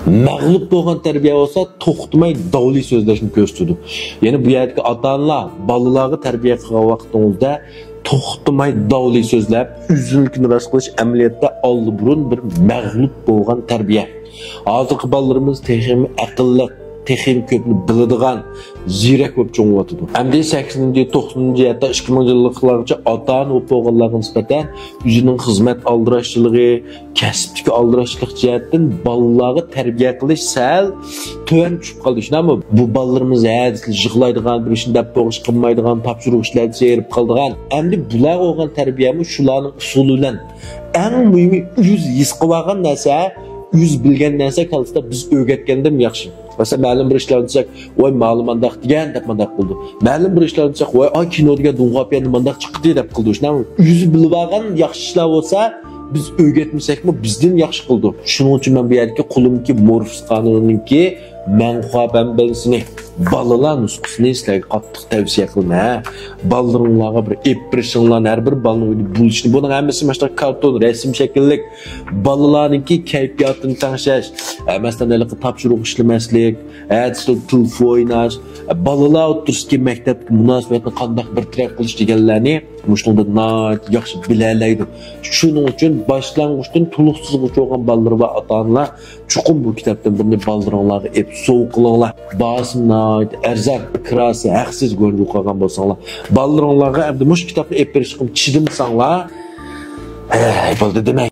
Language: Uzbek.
Məğlub bolğan tərbiyə olsa, toxtumay davli sözləşini göstərdi. Yəni bu yerdəki ata-analar balalarga tərbiyə qilgan vaqtınızda toxtumay davli sözləb, üzünlükünü rast qilish əməliyyatda aldı burun bir məğlub bolğan tərbiyə. Hazırki balalarımız texmi aqıllı, texmi köpünü biladigan zirek bo'lib cho'ng'atyapti. Endi 8-9-yilda 2000-yillargacha ota-ona o'qiganlarga nisbatan o'zining xizmat aldirashchiligi, kasbdagi aldirashchilik jihatdan bolalarga tarbiya qilish sal tuvan tushib qoldi. Ammo bu bolalarimiz yig'laydigan, bir ishni deb to'g'ri qilmaydigan, topshiriq ishlarga serib qoldigan. Endi bular olgan tarbiyami shularning usuli bilan eng muhimi o'z his qilgan narsa, o'z bilgan narsa kalsida biz o'rgatganda yaxshi. Mesela ma'lum bir ishlar desak, voy ma'lum mandaq degan deb mandaq qildi. Ma'lum bir ishlar desak, voy kino degan dunqop endi mandaq chiqdi deb qildi. Shundan o'zi bilib olgan yaxshi ishlar bo'lsa, biz o'rgatmasakmi bizdan yaxshi qildi. Shuning uchun men bu yerga qulimki Morfus qonuniniki manfaat benbensini balalar nusxasini sizlarga qattiq tavsiya qilaman. Balalarga bir impressionlar har bir balani bulishni, buning hammasi mana karton, rasm shakllik balalarningki kayfiyatini tangshash, masalan, topshiriq ishlamaslik, telefon o'ynash, balalar o'tirishga maktabga munosabatni qanday bir taraf qilish deganlarni mushunda yaxshi bilalaydi. Shuning uchun boshlang'ishdan to'liqsizga bo'lgan balalar va ota-onalar chuqur bu kitobdan birini balalarga ep sovuq qilinglar. Basımlar arzon kirasi haqsiz ko'rib qolgan bo'lsanglar, balalarga endi mush kitobni ep berishim chidimsanglar, bo'ldi demak.